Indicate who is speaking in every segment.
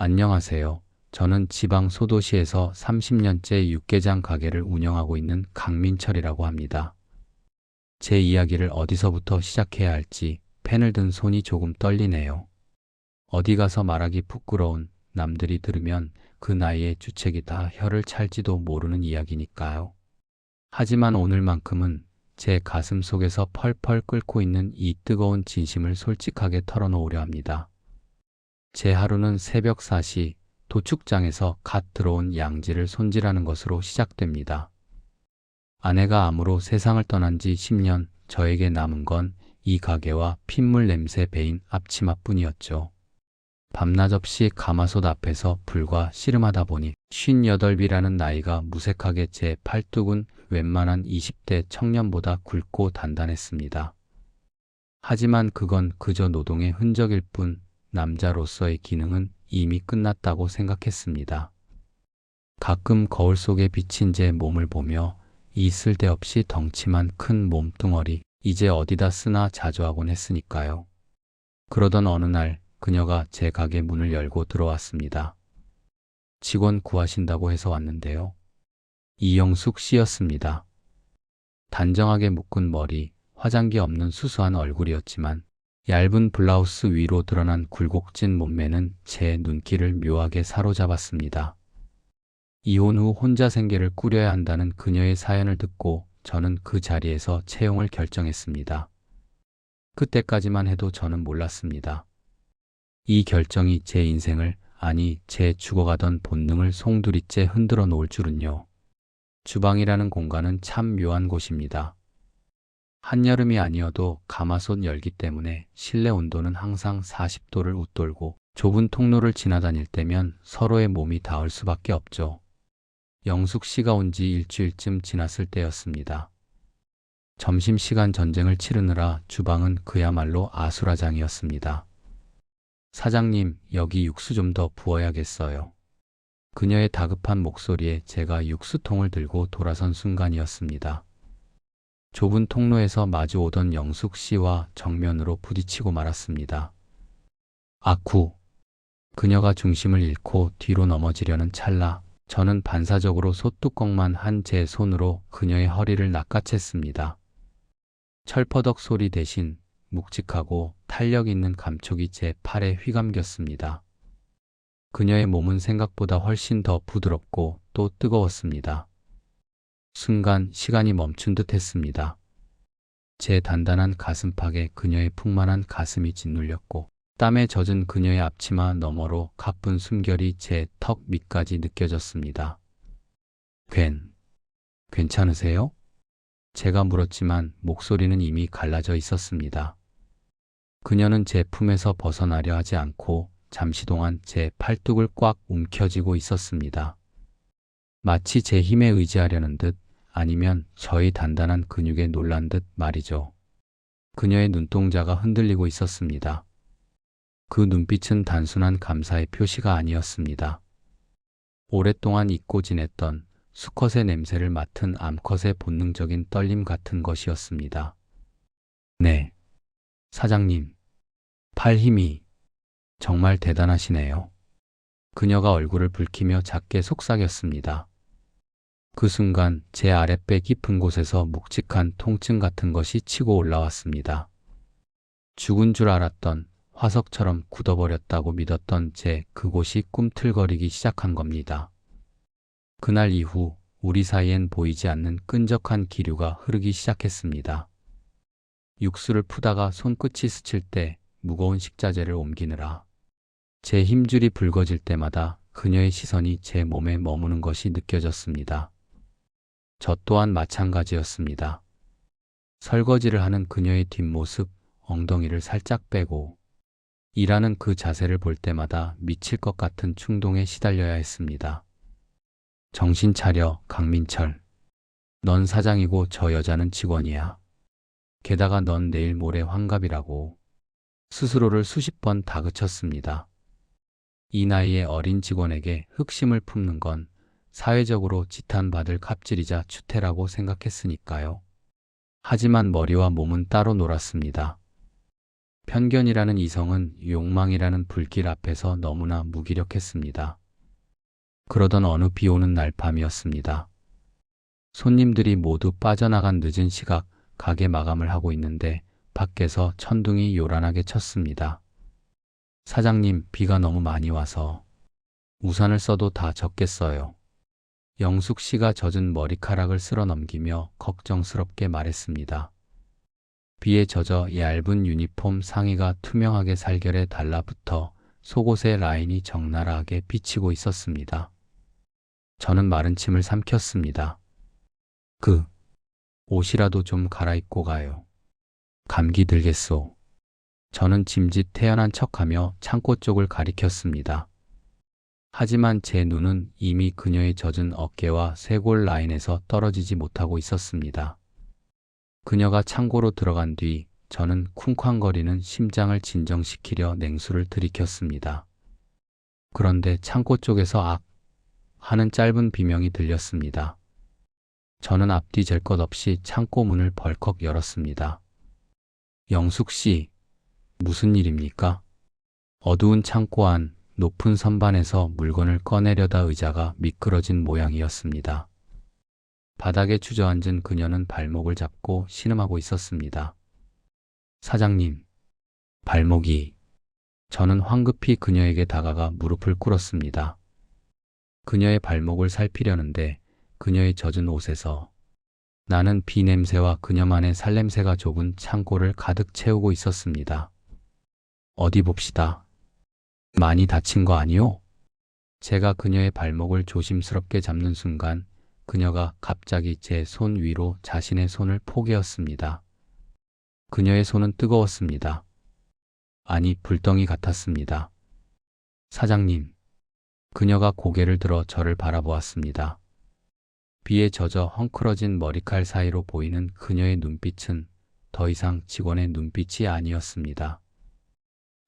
Speaker 1: 안녕하세요. 저는 지방 소도시에서 30년째 육개장 가게를 운영하고 있는 강민철이라고 합니다. 제 이야기를 어디서부터 시작해야 할지 펜을 든 손이 조금 떨리네요. 어디 가서 말하기 부끄러운, 남들이 들으면 그 나이에 주책이 다 혀를 찰지도 모르는 이야기니까요. 하지만 오늘만큼은 제 가슴 속에서 펄펄 끓고 있는 이 뜨거운 진심을 솔직하게 털어놓으려 합니다. 제 하루는 새벽 4시 도축장에서 갓 들어온 양지를 손질하는 것으로 시작됩니다. 아내가 암으로 세상을 떠난 지 10년, 저에게 남은 건 이 가게와 핏물 냄새 배인 앞치마뿐이었죠. 밤낮 없이 가마솥 앞에서 불과 씨름하다 보니 58이라는 나이가 무색하게 제 팔뚝은 웬만한 20대 청년보다 굵고 단단했습니다. 하지만 그건 그저 노동의 흔적일 뿐, 남자로서의 기능은 이미 끝났다고 생각했습니다. 가끔 거울 속에 비친 제 몸을 보며 이 쓸데없이 덩치만 큰 몸뚱어리 이제 어디다 쓰나 자조하곤 했으니까요. 그러던 어느 날 그녀가 제 가게 문을 열고 들어왔습니다. 직원 구하신다고 해서 왔는데요. 이영숙 씨였습니다. 단정하게 묶은 머리, 화장기 없는 수수한 얼굴이었지만 얇은 블라우스 위로 드러난 굴곡진 몸매는 제 눈길을 묘하게 사로잡았습니다. 이혼 후 혼자 생계를 꾸려야 한다는 그녀의 사연을 듣고 저는 그 자리에서 채용을 결정했습니다. 그때까지만 해도 저는 몰랐습니다. 이 결정이 제 인생을, 아니 제 죽어가던 본능을 송두리째 흔들어 놓을 줄은요. 주방이라는 공간은 참 묘한 곳입니다. 한여름이 아니어도 가마솥 열기 때문에 실내 온도는 항상 40도를 웃돌고 좁은 통로를 지나다닐 때면 서로의 몸이 닿을 수밖에 없죠. 영숙 씨가 온 지 일주일쯤 지났을 때였습니다. 점심시간 전쟁을 치르느라 주방은 그야말로 아수라장이었습니다. 사장님, 여기 육수 좀 더 부어야겠어요. 그녀의 다급한 목소리에 제가 육수통을 들고 돌아선 순간이었습니다. 좁은 통로에서 마주오던 영숙 씨와 정면으로 부딪히고 말았습니다. 아쿠! 그녀가 중심을 잃고 뒤로 넘어지려는 찰나 저는 반사적으로 솥뚜껑만 한 제 손으로 그녀의 허리를 낚아챘습니다. 철퍼덕 소리 대신 묵직하고 탄력 있는 감촉이 제 팔에 휘감겼습니다. 그녀의 몸은 생각보다 훨씬 더 부드럽고 또 뜨거웠습니다. 순간 시간이 멈춘 듯 했습니다. 제 단단한 가슴팍에 그녀의 풍만한 가슴이 짓눌렸고 땀에 젖은 그녀의 앞치마 너머로 가쁜 숨결이 제 턱 밑까지 느껴졌습니다. 괜찮으세요? 제가 물었지만 목소리는 이미 갈라져 있었습니다. 그녀는 제 품에서 벗어나려 하지 않고 잠시 동안 제 팔뚝을 꽉 움켜쥐고 있었습니다. 마치 제 힘에 의지하려는 듯, 아니면 저의 단단한 근육에 놀란 듯 말이죠. 그녀의 눈동자가 흔들리고 있었습니다. 그 눈빛은 단순한 감사의 표시가 아니었습니다. 오랫동안 잊고 지냈던 수컷의 냄새를 맡은 암컷의 본능적인 떨림 같은 것이었습니다. 네, 사장님, 팔 힘이 정말 대단하시네요. 그녀가 얼굴을 붉히며 작게 속삭였습니다. 그 순간 제 아랫배 깊은 곳에서 묵직한 통증 같은 것이 치고 올라왔습니다. 죽은 줄 알았던, 화석처럼 굳어버렸다고 믿었던 제 그곳이 꿈틀거리기 시작한 겁니다. 그날 이후 우리 사이엔 보이지 않는 끈적한 기류가 흐르기 시작했습니다. 육수를 푸다가 손끝이 스칠 때 무거운 식자재를 옮기느라 제 힘줄이 붉어질 때마다 그녀의 시선이 제 몸에 머무는 것이 느껴졌습니다. 저 또한 마찬가지였습니다. 설거지를 하는 그녀의 뒷모습, 엉덩이를 살짝 빼고 일하는 그 자세를 볼 때마다 미칠 것 같은 충동에 시달려야 했습니다. 정신 차려, 강민철. 넌 사장이고 저 여자는 직원이야. 게다가 넌 내일 모레 환갑이라고. 스스로를 수십 번 다그쳤습니다. 이 나이에 어린 직원에게 흑심을 품는 건 사회적으로 지탄받을 갑질이자 추태라고 생각했으니까요. 하지만 머리와 몸은 따로 놀았습니다. 편견이라는 이성은 욕망이라는 불길 앞에서 너무나 무기력했습니다. 그러던 어느 비 오는 날 밤이었습니다. 손님들이 모두 빠져나간 늦은 시각 가게 마감을 하고 있는데 밖에서 천둥이 요란하게 쳤습니다. 사장님, 비가 너무 많이 와서 우산을 써도 다 젖겠어요. 영숙 씨가 젖은 머리카락을 쓸어 넘기며 걱정스럽게 말했습니다. 비에 젖어 얇은 유니폼 상의가 투명하게 살결에 달라붙어 속옷의 라인이 적나라하게 비치고 있었습니다. 저는 마른 침을 삼켰습니다. 옷이라도 좀 갈아입고 가요. 감기 들겠소. 저는 짐짓 태연한 척하며 창고 쪽을 가리켰습니다. 하지만 제 눈은 이미 그녀의 젖은 어깨와 쇄골 라인에서 떨어지지 못하고 있었습니다. 그녀가 창고로 들어간 뒤 저는 쿵쾅거리는 심장을 진정시키려 냉수를 들이켰습니다. 그런데 창고 쪽에서 악 하는 짧은 비명이 들렸습니다. 저는 앞뒤 잴 것 없이 창고 문을 벌컥 열었습니다. 영숙 씨, 무슨 일입니까? 어두운 창고 안 높은 선반에서 물건을 꺼내려다 의자가 미끄러진 모양이었습니다. 바닥에 주저앉은 그녀는 발목을 잡고 신음하고 있었습니다. 사장님, 발목이... 저는 황급히 그녀에게 다가가 무릎을 꿇었습니다. 그녀의 발목을 살피려는데 그녀의 젖은 옷에서 나는 비 냄새와 그녀만의 살냄새가 좁은 창고를 가득 채우고 있었습니다. 어디 봅시다. 많이 다친 거 아니오? 제가 그녀의 발목을 조심스럽게 잡는 순간 그녀가 갑자기 제 손 위로 자신의 손을 포개었습니다. 그녀의 손은 뜨거웠습니다. 아니, 불덩이 같았습니다. 사장님. 그녀가 고개를 들어 저를 바라보았습니다. 비에 젖어 헝클어진 머리칼 사이로 보이는 그녀의 눈빛은 더 이상 직원의 눈빛이 아니었습니다.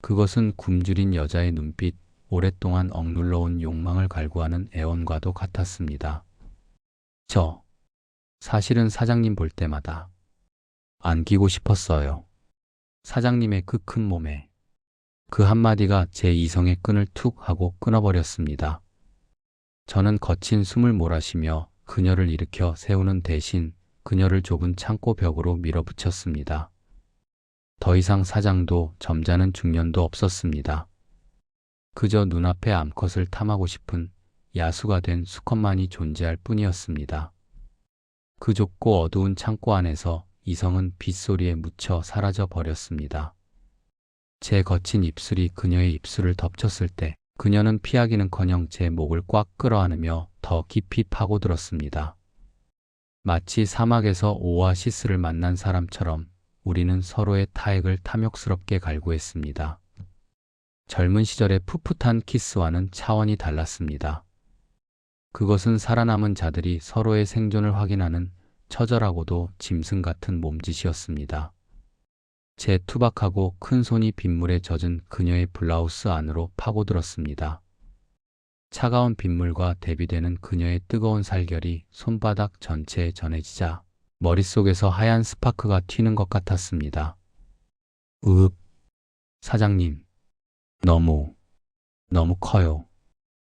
Speaker 1: 그것은 굶주린 여자의 눈빛, 오랫동안 억눌러온 욕망을 갈구하는 애원과도 같았습니다. 사실은 사장님 볼 때마다 안기고 싶었어요. 사장님의 그 큰 몸에. 그 한마디가 제 이성의 끈을 툭 하고 끊어버렸습니다. 저는 거친 숨을 몰아쉬며 그녀를 일으켜 세우는 대신 그녀를 좁은 창고 벽으로 밀어붙였습니다. 더 이상 사장도 점잖은 중년도 없었습니다. 그저 눈앞의 암컷을 탐하고 싶은 야수가 된 수컷만이 존재할 뿐이었습니다. 그 좁고 어두운 창고 안에서 이성은 빗소리에 묻혀 사라져 버렸습니다. 제 거친 입술이 그녀의 입술을 덮쳤을 때 그녀는 피하기는커녕 제 목을 꽉 끌어안으며 더 깊이 파고들었습니다. 마치 사막에서 오아시스를 만난 사람처럼 우리는 서로의 타액을 탐욕스럽게 갈구했습니다. 젊은 시절의 풋풋한 키스와는 차원이 달랐습니다. 그것은 살아남은 자들이 서로의 생존을 확인하는 처절하고도 짐승 같은 몸짓이었습니다. 제 투박하고 큰 손이 빗물에 젖은 그녀의 블라우스 안으로 파고들었습니다. 차가운 빗물과 대비되는 그녀의 뜨거운 살결이 손바닥 전체에 전해지자 머릿속에서 하얀 스파크가 튀는 것 같았습니다. 사장님, 너무 커요.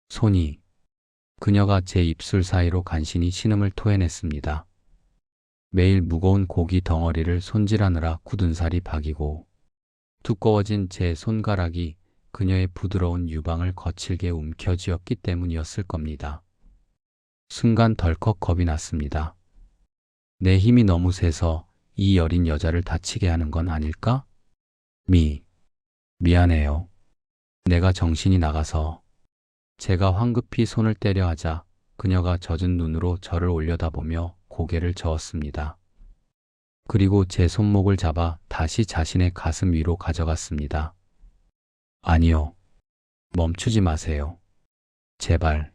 Speaker 1: 손이. 그녀가 제 입술 사이로 간신히 신음을 토해냈습니다. 매일 무거운 고기 덩어리를 손질하느라 굳은 살이 박이고 두꺼워진 제 손가락이 그녀의 부드러운 유방을 거칠게 움켜쥐었기 때문이었을 겁니다. 순간 덜컥 겁이 났습니다. 내 힘이 너무 세서 이 여린 여자를 다치게 하는 건 아닐까? 미안해요. 내가 정신이 나가서. 제가 황급히 손을 떼려 하자 그녀가 젖은 눈으로 저를 올려다보며 고개를 저었습니다. 그리고 제 손목을 잡아 다시 자신의 가슴 위로 가져갔습니다. 아니요. 멈추지 마세요. 제발.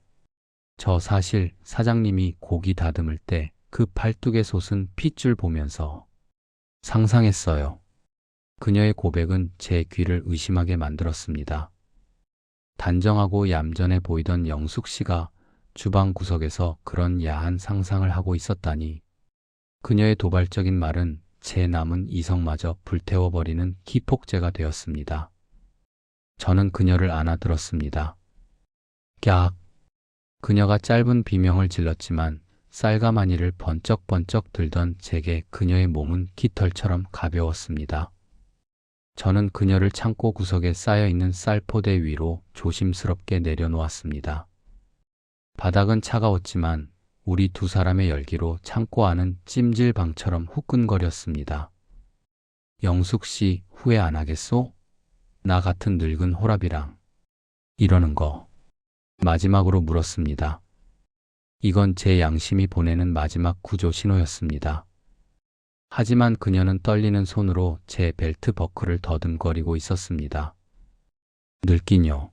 Speaker 1: 저 사실 사장님이 고기 다듬을 때 그 팔뚝에 솟은 핏줄 보면서 상상했어요. 그녀의 고백은 제 귀를 의심하게 만들었습니다. 단정하고 얌전해 보이던 영숙 씨가 주방 구석에서 그런 야한 상상을 하고 있었다니. 그녀의 도발적인 말은 제 남은 이성마저 불태워버리는 기폭제가 되었습니다. 저는 그녀를 안아들었습니다. 깍! 그녀가 짧은 비명을 질렀지만 쌀가마니를 번쩍번쩍 들던 제게 그녀의 몸은 깃털처럼 가벼웠습니다. 저는 그녀를 창고 구석에 쌓여있는 쌀포대 위로 조심스럽게 내려놓았습니다. 바닥은 차가웠지만 우리 두 사람의 열기로 창고 안은 찜질방처럼 후끈거렸습니다. 영숙 씨 후회 안 하겠소? 나 같은 늙은 호랍이랑 이러는 거. 마지막으로 물었습니다. 이건 제 양심이 보내는 마지막 구조 신호였습니다. 하지만 그녀는 떨리는 손으로 제 벨트 버클을 더듬거리고 있었습니다. 늙긴요.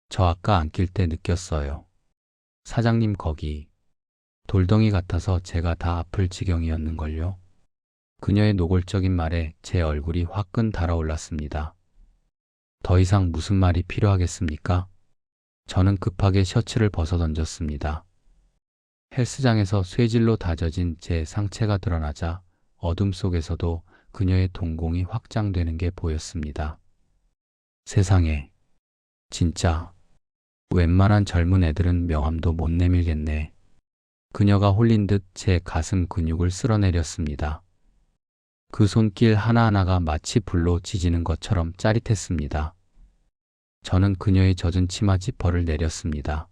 Speaker 1: 저 아까 안길 때 느꼈어요. 사장님 거기 돌덩이 같아서 제가 다 아플 지경이었는걸요. 그녀의 노골적인 말에 제 얼굴이 화끈 달아올랐습니다. 더 이상 무슨 말이 필요하겠습니까? 저는 급하게 셔츠를 벗어던졌습니다. 헬스장에서 쇠질로 다져진 제 상체가 드러나자 어둠 속에서도 그녀의 동공이 확장되는 게 보였습니다. 세상에, 진짜 웬만한 젊은 애들은 명함도 못 내밀겠네. 그녀가 홀린 듯 제 가슴 근육을 쓸어내렸습니다. 그 손길 하나하나가 마치 불로 지지는 것처럼 짜릿했습니다. 저는 그녀의 젖은 치마 지퍼를 내렸습니다.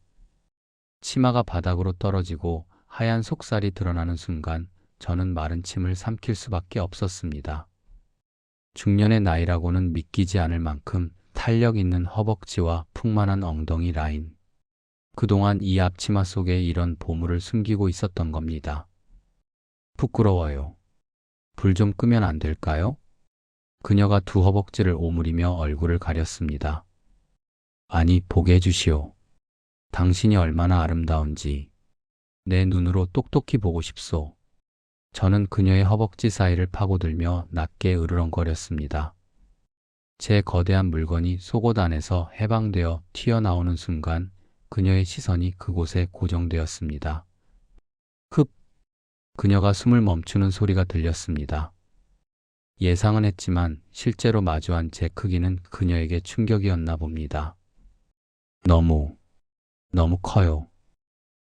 Speaker 1: 치마가 바닥으로 떨어지고 하얀 속살이 드러나는 순간 저는 마른 침을 삼킬 수밖에 없었습니다. 중년의 나이라고는 믿기지 않을 만큼 탄력 있는 허벅지와 풍만한 엉덩이 라인. 그동안 이 앞치마 속에 이런 보물을 숨기고 있었던 겁니다. 부끄러워요. 불 좀 끄면 안 될까요? 그녀가 두 허벅지를 오므리며 얼굴을 가렸습니다. 아니, 보게 해주시오. 당신이 얼마나 아름다운지 내 눈으로 똑똑히 보고 싶소. 저는 그녀의 허벅지 사이를 파고들며 낮게 으르렁거렸습니다. 제 거대한 물건이 속옷 안에서 해방되어 튀어나오는 순간 그녀의 시선이 그곳에 고정되었습니다. 흡! 그녀가 숨을 멈추는 소리가 들렸습니다. 예상은 했지만 실제로 마주한 제 크기는 그녀에게 충격이었나 봅니다. 너무 커요.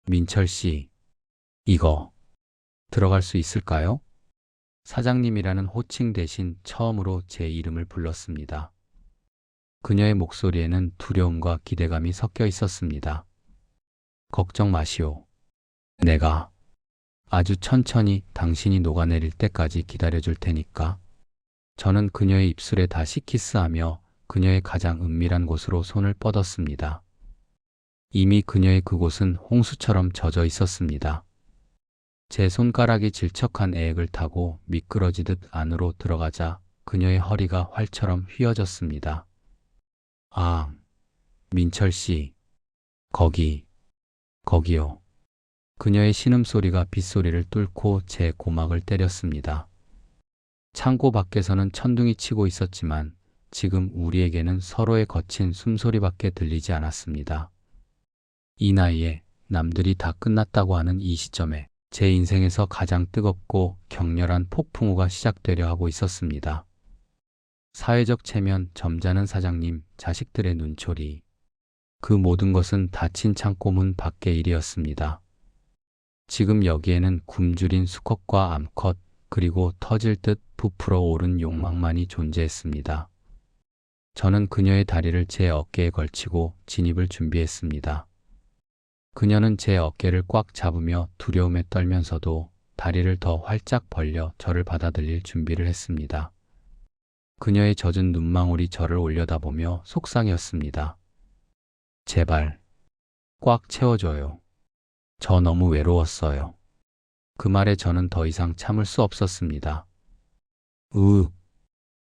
Speaker 1: 민철 씨, 이거 들어갈 수 있을까요? 사장님이라는 호칭 대신 처음으로 제 이름을 불렀습니다. 그녀의 목소리에는 두려움과 기대감이 섞여 있었습니다. 걱정 마시오. 내가 아주 천천히 당신이 녹아내릴 때까지 기다려줄 테니까. 저는 그녀의 입술에 다시 키스하며 그녀의 가장 은밀한 곳으로 손을 뻗었습니다. 이미 그녀의 그곳은 홍수처럼 젖어 있었습니다. 제 손가락이 질척한 애액을 타고 미끄러지듯 안으로 들어가자 그녀의 허리가 활처럼 휘어졌습니다. 아, 민철 씨, 거기요. 그녀의 신음소리가 빗소리를 뚫고 제 고막을 때렸습니다. 창고 밖에서는 천둥이 치고 있었지만 지금 우리에게는 서로의 거친 숨소리밖에 들리지 않았습니다. 이 나이에 남들이 다 끝났다고 하는 이 시점에 제 인생에서 가장 뜨겁고 격렬한 폭풍우가 시작되려 하고 있었습니다. 사회적 체면, 점잖은 사장님, 자식들의 눈초리. 그 모든 것은 닫힌 창고 문 밖의 일이었습니다. 지금 여기에는 굶주린 수컷과 암컷, 그리고 터질 듯 부풀어 오른 욕망만이 존재했습니다. 저는 그녀의 다리를 제 어깨에 걸치고 진입을 준비했습니다. 그녀는 제 어깨를 꽉 잡으며 두려움에 떨면서도 다리를 더 활짝 벌려 저를 받아들일 준비를 했습니다. 그녀의 젖은 눈망울이 저를 올려다보며 속상했습니다. 제발 꽉 채워줘요. 저 너무 외로웠어요. 그 말에 저는 더 이상 참을 수 없었습니다.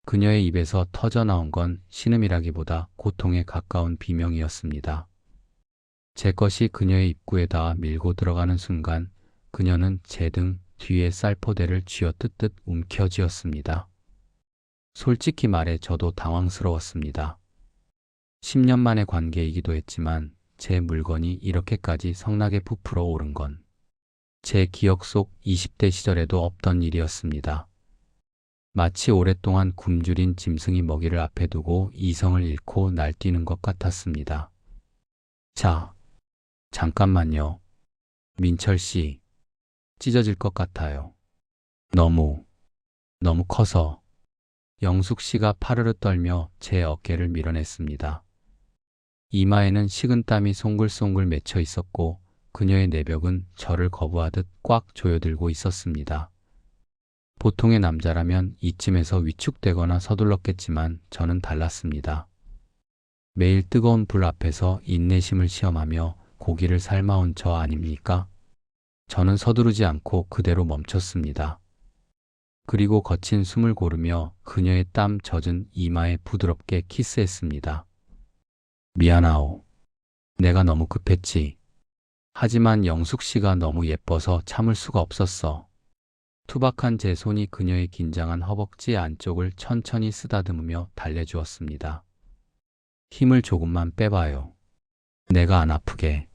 Speaker 1: 그녀의 입에서 터져나온 건 신음이라기보다 고통에 가까운 비명이었습니다. 제 것이 그녀의 입구에 닿아 밀고 들어가는 순간 그녀는 제 등 뒤에 쌀포대를 쥐어뜯듯 움켜쥐었습니다. 솔직히 말해 저도 당황스러웠습니다. 10년 만의 관계이기도 했지만 제 물건이 이렇게까지 성나게 부풀어 오른 건 제 기억 속 20대 시절에도 없던 일이었습니다. 마치 오랫동안 굶주린 짐승이 먹이를 앞에 두고 이성을 잃고 날뛰는 것 같았습니다. 자, 잠깐만요. 민철 씨, 찢어질 것 같아요. 너무, 너무 커서. 영숙 씨가 파르르 떨며 제 어깨를 밀어냈습니다. 이마에는 식은땀이 송글송글 맺혀 있었고 그녀의 내벽은 저를 거부하듯 꽉 조여들고 있었습니다. 보통의 남자라면 이쯤에서 위축되거나 서둘렀겠지만 저는 달랐습니다. 매일 뜨거운 불 앞에서 인내심을 시험하며 고기를 삶아온 저 아닙니까? 저는 서두르지 않고 그대로 멈췄습니다. 그리고 거친 숨을 고르며 그녀의 땀 젖은 이마에 부드럽게 키스했습니다. 미안하오. 내가 너무 급했지. 하지만 영숙 씨가 너무 예뻐서 참을 수가 없었어. 투박한 제 손이 그녀의 긴장한 허벅지 안쪽을 천천히 쓰다듬으며 달래주었습니다. 힘을 조금만 빼봐요. 내가 안 아프게.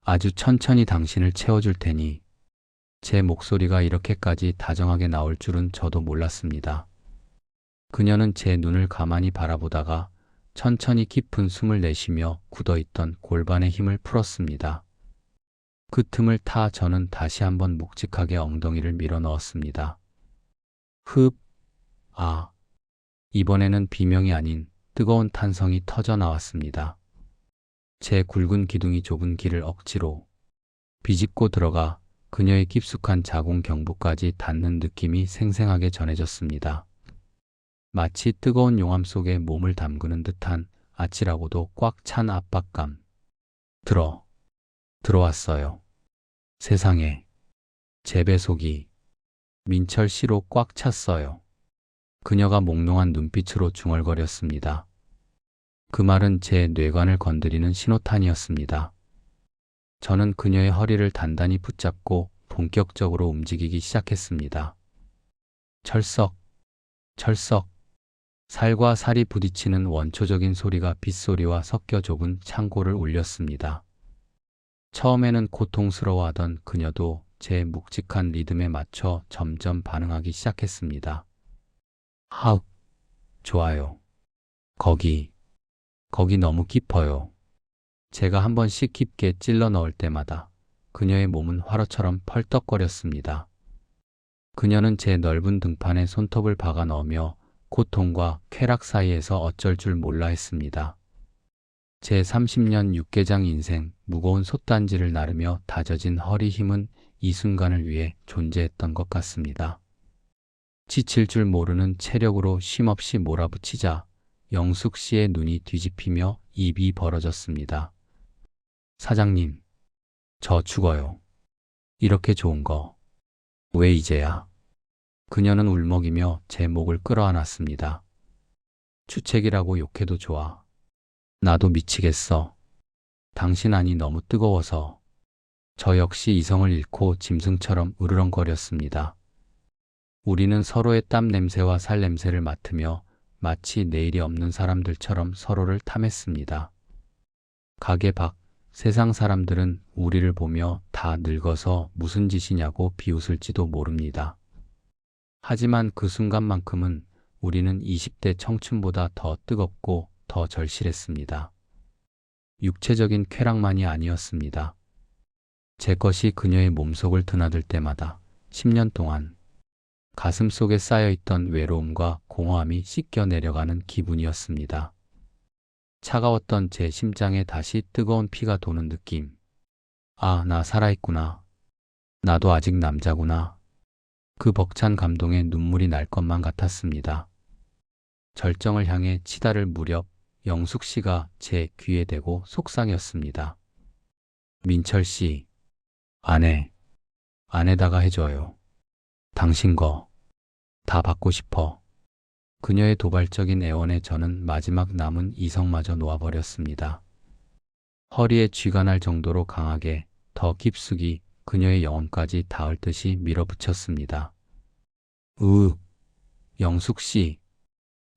Speaker 1: 아주 천천히 당신을 채워줄 테니. 제 목소리가 이렇게까지 다정하게 나올 줄은 저도 몰랐습니다. 그녀는 제 눈을 가만히 바라보다가 천천히 깊은 숨을 내쉬며 굳어있던 골반의 힘을 풀었습니다. 그 틈을 타 저는 다시 한번 묵직하게 엉덩이를 밀어 넣었습니다. 흡, 아, 이번에는 비명이 아닌 뜨거운 탄성이 터져 나왔습니다. 제 굵은 기둥이 좁은 길을 억지로 비집고 들어가 그녀의 깊숙한 자궁 경부까지 닿는 느낌이 생생하게 전해졌습니다. 마치 뜨거운 용암 속에 몸을 담그는 듯한 아찔하고도 꽉 찬 압박감. 들어왔어요. 세상에. 제 배속이 민철 씨로 꽉 찼어요. 그녀가 몽롱한 눈빛으로 중얼거렸습니다. 그 말은 제 뇌관을 건드리는 신호탄이었습니다. 저는 그녀의 허리를 단단히 붙잡고 본격적으로 움직이기 시작했습니다. 철썩, 철썩. 살과 살이 부딪히는 원초적인 소리가 빗소리와 섞여 좁은 창고를 울렸습니다. 처음에는 고통스러워하던 그녀도 제 묵직한 리듬에 맞춰 점점 반응하기 시작했습니다. 하욱, 좋아요. 거기 너무 깊어요. 제가 한 번씩 깊게 찔러 넣을 때마다 그녀의 몸은 화로처럼 펄떡거렸습니다. 그녀는 제 넓은 등판에 손톱을 박아 넣으며 고통과 쾌락 사이에서 어쩔 줄 몰라 했습니다. 제 30년 육개장 인생 무거운 솥단지를 나르며 다져진 허리 힘은 이 순간을 위해 존재했던 것 같습니다. 지칠 줄 모르는 체력으로 쉼없이 몰아붙이자 영숙 씨의 눈이 뒤집히며 입이 벌어졌습니다. 사장님, 저 죽어요. 이렇게 좋은 거. 왜 이제야? 그녀는 울먹이며 제 목을 끌어안았습니다. 주책이라고 욕해도 좋아. 나도 미치겠어. 당신 안이 너무 뜨거워서. 저 역시 이성을 잃고 짐승처럼 으르렁거렸습니다. 우리는 서로의 땀 냄새와 살 냄새를 맡으며 마치 내일이 없는 사람들처럼 서로를 탐했습니다. 가게 밖 세상 사람들은 우리를 보며 다 늙어서 무슨 짓이냐고 비웃을지도 모릅니다. 하지만 그 순간만큼은 우리는 20대 청춘보다 더 뜨겁고 더 절실했습니다. 육체적인 쾌락만이 아니었습니다. 제 것이 그녀의 몸속을 드나들 때마다 10년 동안 가슴 속에 쌓여있던 외로움과 공허함이 씻겨 내려가는 기분이었습니다. 차가웠던 제 심장에 다시 뜨거운 피가 도는 느낌. 아, 나 살아있구나. 나도 아직 남자구나. 그 벅찬 감동에 눈물이 날 것만 같았습니다. 절정을 향해 치달을 무렵 영숙 씨가 제 귀에 대고 속상했습니다. 민철 씨, 아내다가 해줘요. 당신 거 다 받고 싶어. 그녀의 도발적인 애원에 저는 마지막 남은 이성마저 놓아버렸습니다. 허리에 쥐가 날 정도로 강하게 더 깊숙이 그녀의 영혼까지 닿을 듯이 밀어붙였습니다. 영숙 씨,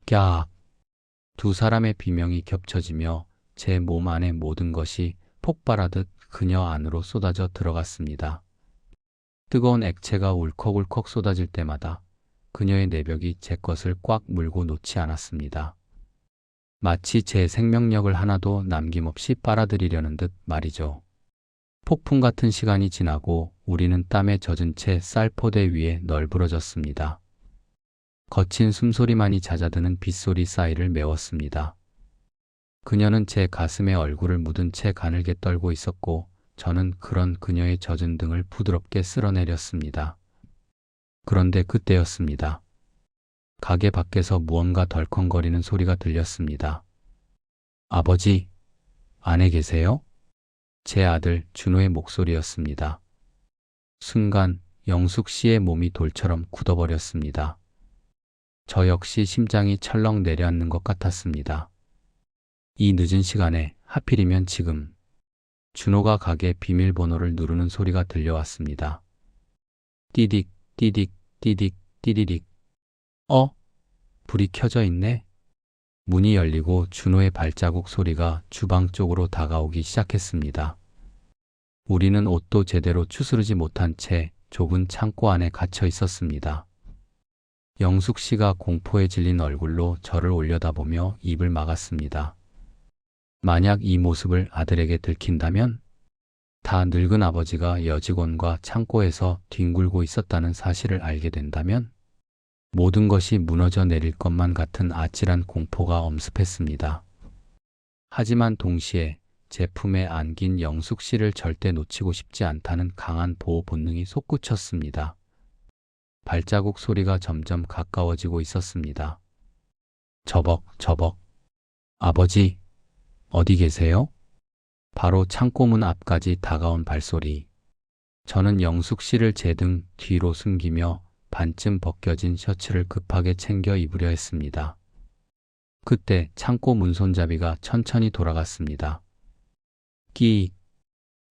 Speaker 1: 깍. 두 사람의 비명이 겹쳐지며 제 몸 안의 모든 것이 폭발하듯 그녀 안으로 쏟아져 들어갔습니다. 뜨거운 액체가 울컥울컥 쏟아질 때마다 그녀의 내벽이 제 것을 꽉 물고 놓지 않았습니다. 마치 제 생명력을 하나도 남김없이 빨아들이려는 듯 말이죠. 폭풍 같은 시간이 지나고 우리는 땀에 젖은 채 쌀포대 위에 널브러졌습니다. 거친 숨소리만이 잦아드는 빗소리 사이를 메웠습니다. 그녀는 제 가슴에 얼굴을 묻은 채 가늘게 떨고 있었고 저는 그런 그녀의 젖은 등을 부드럽게 쓸어내렸습니다. 그런데 그때였습니다. 가게 밖에서 무언가 덜컹거리는 소리가 들렸습니다. 아버지, 안에 계세요? 제 아들 준호의 목소리였습니다. 순간 영숙 씨의 몸이 돌처럼 굳어버렸습니다. 저 역시 심장이 철렁 내려앉는 것 같았습니다. 이 늦은 시간에 하필이면 지금 준호가 가게 비밀번호를 누르는 소리가 들려왔습니다. 띠딕, 띠딕, 띠딕, 띠리릭. 불이 켜져 있네. 문이 열리고 준호의 발자국 소리가 주방 쪽으로 다가오기 시작했습니다. 우리는 옷도 제대로 추스르지 못한 채 좁은 창고 안에 갇혀 있었습니다. 영숙 씨가 공포에 질린 얼굴로 저를 올려다보며 입을 막았습니다. 만약 이 모습을 아들에게 들킨다면 다 늙은 아버지가 여직원과 창고에서 뒹굴고 있었다는 사실을 알게 된다면 모든 것이 무너져 내릴 것만 같은 아찔한 공포가 엄습했습니다. 하지만 동시에 제 품에 안긴 영숙 씨를 절대 놓치고 싶지 않다는 강한 보호 본능이 솟구쳤습니다. 발자국 소리가 점점 가까워지고 있었습니다. 저벅저벅. 아버지, 어디 계세요? 바로 창고문 앞까지 다가온 발소리. 저는 영숙 씨를 제 등 뒤로 숨기며 반쯤 벗겨진 셔츠를 급하게 챙겨 입으려 했습니다. 그때 창고 문손잡이가 천천히 돌아갔습니다. 끼익.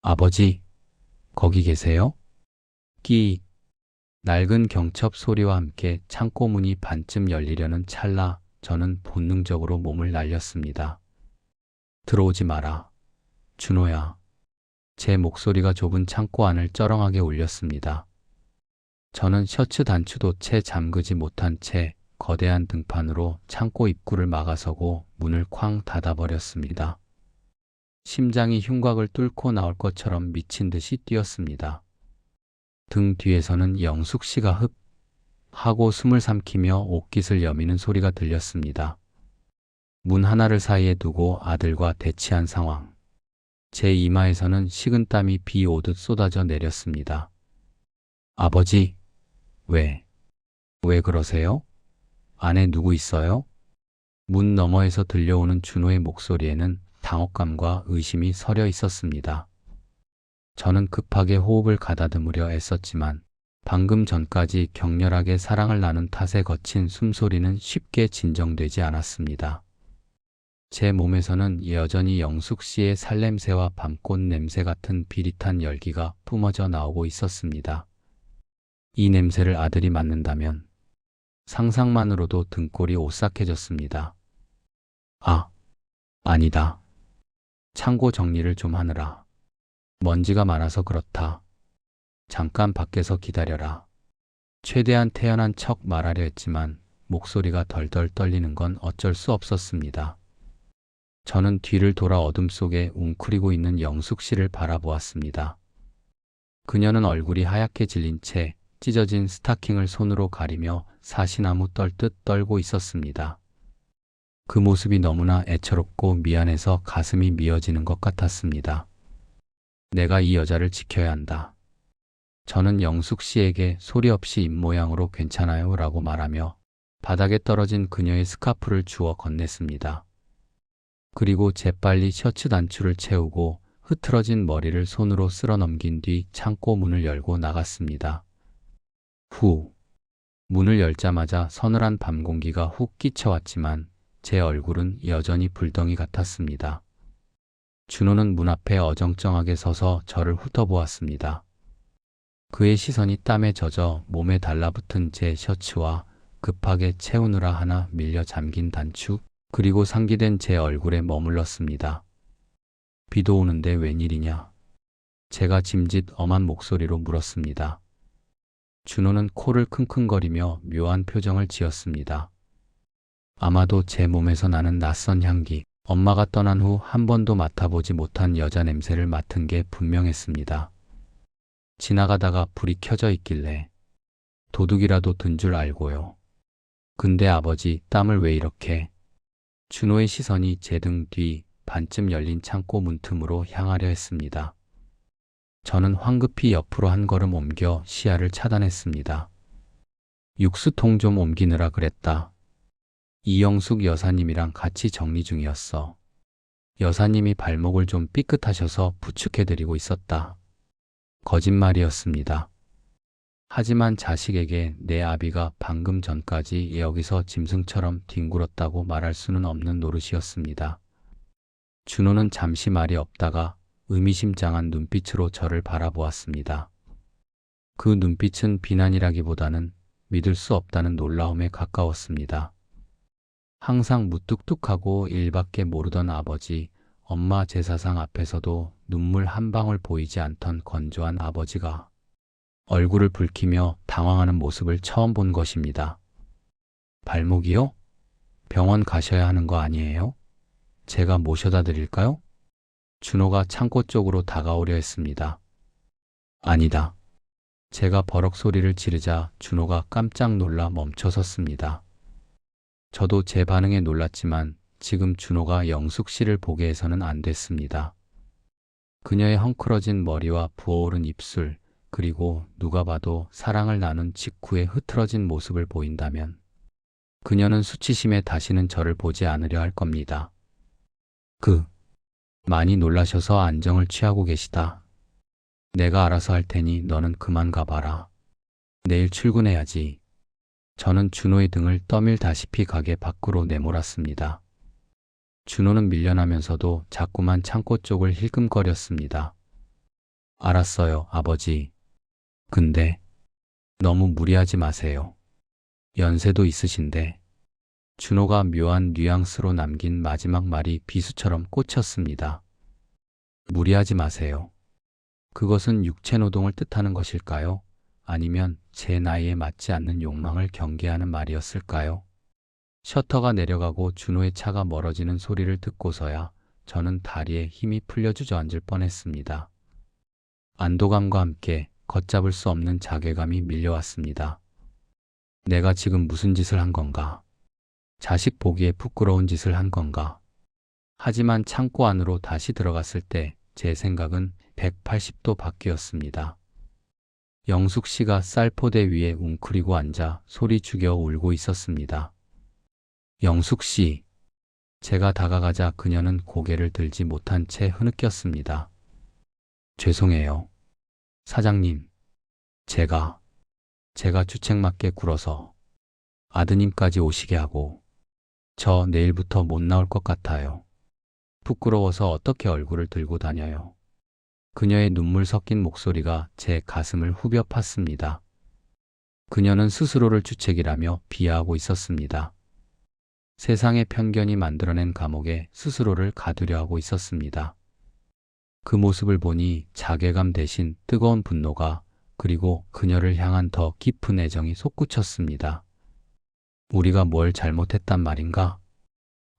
Speaker 1: 아버지, 거기 계세요? 끼익. 낡은 경첩 소리와 함께 창고 문이 반쯤 열리려는 찰나 저는 본능적으로 몸을 날렸습니다. 들어오지 마라. 준호야. 제 목소리가 좁은 창고 안을 쩌렁하게 울렸습니다. 저는 셔츠 단추도 채 잠그지 못한 채 거대한 등판으로 창고 입구를 막아서고 문을 쾅 닫아버렸습니다. 심장이 흉곽을 뚫고 나올 것처럼 미친 듯이 뛰었습니다. 등 뒤에서는 영숙 씨가 흡 하고 숨을 삼키며 옷깃을 여미는 소리가 들렸습니다. 문 하나를 사이에 두고 아들과 대치한 상황. 제 이마에서는 식은땀이 비 오듯 쏟아져 내렸습니다. 아버지, 왜 그러세요? 안에 누구 있어요? 문 너머에서 들려오는 준호의 목소리에는 당혹감과 의심이 서려 있었습니다. 저는 급하게 호흡을 가다듬으려 애썼지만 방금 전까지 격렬하게 사랑을 나눈 탓에 거친 숨소리는 쉽게 진정되지 않았습니다. 제 몸에서는 여전히 영숙 씨의 살냄새와 밤꽃 냄새 같은 비릿한 열기가 뿜어져 나오고 있었습니다. 이 냄새를 아들이 맡는다면 상상만으로도 등골이 오싹해졌습니다. 아니다. 창고 정리를 좀 하느라. 먼지가 많아서 그렇다. 잠깐 밖에서 기다려라. 최대한 태연한 척 말하려 했지만 목소리가 덜덜 떨리는 건 어쩔 수 없었습니다. 저는 뒤를 돌아 어둠 속에 웅크리고 있는 영숙 씨를 바라보았습니다. 그녀는 얼굴이 하얗게 질린 채 찢어진 스타킹을 손으로 가리며 사시나무 떨듯 떨고 있었습니다. 그 모습이 너무나 애처롭고 미안해서 가슴이 미어지는 것 같았습니다. 내가 이 여자를 지켜야 한다. 저는 영숙 씨에게 소리 없이 입모양으로 괜찮아요 라고 말하며 바닥에 떨어진 그녀의 스카프를 주워 건넸습니다. 그리고 재빨리 셔츠 단추를 채우고 흐트러진 머리를 손으로 쓸어 넘긴 뒤 창고 문을 열고 나갔습니다. 문을 열자마자 서늘한 밤 공기가 훅 끼쳐왔지만 제 얼굴은 여전히 불덩이 같았습니다. 준호는 문 앞에 어정쩡하게 서서 저를 훑어보았습니다. 그의 시선이 땀에 젖어 몸에 달라붙은 제 셔츠와 급하게 채우느라 하나 밀려 잠긴 단추, 그리고 상기된 제 얼굴에 머물렀습니다. 비도 오는데 웬일이냐? 제가 짐짓 엄한 목소리로 물었습니다. 준호는 코를 킁킁거리며 묘한 표정을 지었습니다. 아마도 제 몸에서 나는 낯선 향기, 엄마가 떠난 후 한 번도 맡아보지 못한 여자 냄새를 맡은 게 분명했습니다. 지나가다가 불이 켜져 있길래 도둑이라도 든 줄 알고요. 근데 아버지, 땀을 왜 이렇게? 준호의 시선이 제 등 뒤 반쯤 열린 창고 문틈으로 향하려 했습니다. 저는 황급히 옆으로 한 걸음 옮겨 시야를 차단했습니다. 육수통 좀 옮기느라 그랬다. 이영숙 여사님이랑 같이 정리 중이었어. 여사님이 발목을 좀 삐끗하셔서 부축해드리고 있었다. 거짓말이었습니다. 하지만 자식에게 내 아비가 방금 전까지 여기서 짐승처럼 뒹굴었다고 말할 수는 없는 노릇이었습니다. 준호는 잠시 말이 없다가 의미심장한 눈빛으로 저를 바라보았습니다. 그 눈빛은 비난이라기보다는 믿을 수 없다는 놀라움에 가까웠습니다. 항상 무뚝뚝하고 일밖에 모르던 아버지, 엄마 제사상 앞에서도 눈물 한 방울 보이지 않던 건조한 아버지가 얼굴을 붉히며 당황하는 모습을 처음 본 것입니다. 발목이요? 병원 가셔야 하는 거 아니에요? 제가 모셔다 드릴까요? 준호가 창고 쪽으로 다가오려 했습니다. 아니다. 제가 버럭 소리를 지르자 준호가 깜짝 놀라 멈춰섰습니다. 저도 제 반응에 놀랐지만 지금 준호가 영숙 씨를 보게 해서는 안 됐습니다. 그녀의 헝클어진 머리와 부어오른 입술, 그리고 누가 봐도 사랑을 나눈 직후에 흐트러진 모습을 보인다면 그녀는 수치심에 다시는 저를 보지 않으려 할 겁니다. 많이 놀라셔서 안정을 취하고 계시다. 내가 알아서 할 테니 너는 그만 가봐라. 내일 출근해야지. 저는 준호의 등을 떠밀다시피 가게 밖으로 내몰았습니다. 준호는 밀려나면서도 자꾸만 창고 쪽을 힐끔거렸습니다. 알았어요, 아버지. 근데 너무 무리하지 마세요. 연세도 있으신데. 준호가 묘한 뉘앙스로 남긴 마지막 말이 비수처럼 꽂혔습니다. 무리하지 마세요. 그것은 육체노동을 뜻하는 것일까요? 아니면 제 나이에 맞지 않는 욕망을 경계하는 말이었을까요? 셔터가 내려가고 준호의 차가 멀어지는 소리를 듣고서야 저는 다리에 힘이 풀려 주저앉을 뻔했습니다. 안도감과 함께 걷잡을 수 없는 자괴감이 밀려왔습니다. 내가 지금 무슨 짓을 한 건가? 자식 보기에 부끄러운 짓을 한 건가? 하지만 창고 안으로 다시 들어갔을 때 제 생각은 180도 바뀌었습니다. 영숙 씨가 쌀포대 위에 웅크리고 앉아 소리 죽여 울고 있었습니다. 영숙 씨. 제가 다가가자 그녀는 고개를 들지 못한 채 흐느꼈습니다. 죄송해요. 사장님. 제가 주책맞게 굴어서 아드님까지 오시게 하고 저 내일부터 못 나올 것 같아요. 부끄러워서 어떻게 얼굴을 들고 다녀요. 그녀의 눈물 섞인 목소리가 제 가슴을 후벼 팠습니다. 그녀는 스스로를 주책이라며 비하하고 있었습니다. 세상의 편견이 만들어낸 감옥에 스스로를 가두려 하고 있었습니다. 그 모습을 보니 자괴감 대신 뜨거운 분노가, 그리고 그녀를 향한 더 깊은 애정이 솟구쳤습니다. 우리가 뭘 잘못했단 말인가?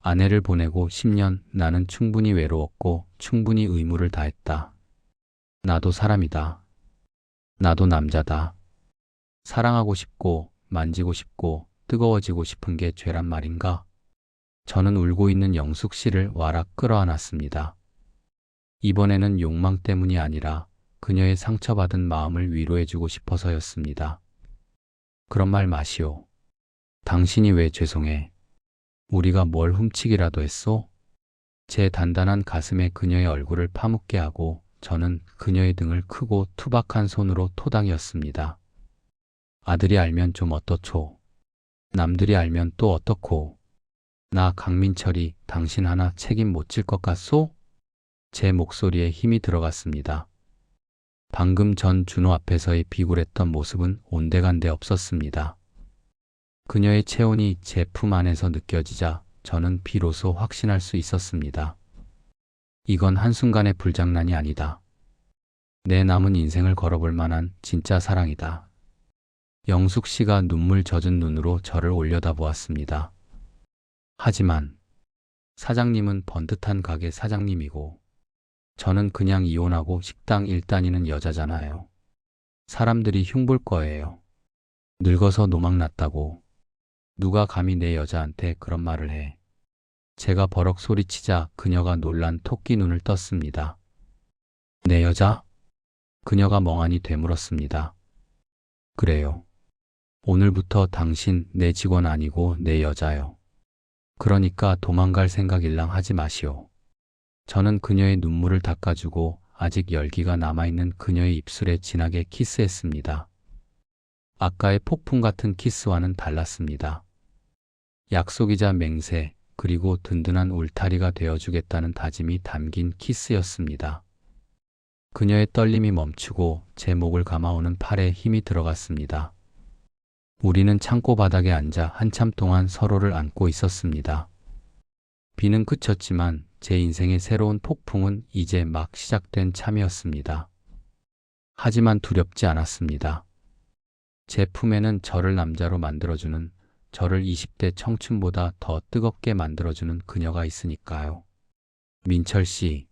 Speaker 1: 아내를 보내고 10년 나는 충분히 외로웠고 충분히 의무를 다했다. 나도 사람이다. 나도 남자다. 사랑하고 싶고 만지고 싶고 뜨거워지고 싶은 게 죄란 말인가? 저는 울고 있는 영숙 씨를 와락 끌어안았습니다. 이번에는 욕망 때문이 아니라 그녀의 상처받은 마음을 위로해주고 싶어서였습니다. 그런 말 마시오. 당신이 왜 죄송해? 우리가 뭘 훔치기라도 했소? 제 단단한 가슴에 그녀의 얼굴을 파묻게 하고 저는 그녀의 등을 크고 투박한 손으로 토닥였습니다. 아들이 알면 좀 어떻소? 남들이 알면 또 어떻고? 나 강민철이 당신 하나 책임 못 질 것 같소? 제 목소리에 힘이 들어갔습니다. 방금 전 준호 앞에서의 비굴했던 모습은 온데간데 없었습니다. 그녀의 체온이 제 품 안에서 느껴지자 저는 비로소 확신할 수 있었습니다. 이건 한순간의 불장난이 아니다. 내 남은 인생을 걸어볼 만한 진짜 사랑이다. 영숙 씨가 눈물 젖은 눈으로 저를 올려다보았습니다. 하지만 사장님은 번듯한 가게 사장님이고 저는 그냥 이혼하고 식당 일 다니는 여자잖아요. 사람들이 흉볼 거예요. 늙어서 노망났다고. 누가 감히 내 여자한테 그런 말을 해. 제가 버럭 소리치자 그녀가 놀란 토끼 눈을 떴습니다. 내 여자? 그녀가 멍하니 되물었습니다. 그래요. 오늘부터 당신 내 직원 아니고 내 여자요. 그러니까 도망갈 생각 일랑 하지 마시오. 저는 그녀의 눈물을 닦아주고 아직 열기가 남아있는 그녀의 입술에 진하게 키스했습니다. 아까의 폭풍 같은 키스와는 달랐습니다. 약속이자 맹세, 그리고 든든한 울타리가 되어주겠다는 다짐이 담긴 키스였습니다. 그녀의 떨림이 멈추고 제 목을 감아오는 팔에 힘이 들어갔습니다. 우리는 창고 바닥에 앉아 한참 동안 서로를 안고 있었습니다. 비는 그쳤지만 제 인생의 새로운 폭풍은 이제 막 시작된 참이었습니다. 하지만 두렵지 않았습니다. 제 품에는 저를 남자로 만들어주는, 저를 20대 청춘보다 더 뜨겁게 만들어주는 그녀가 있으니까요. 민철 씨.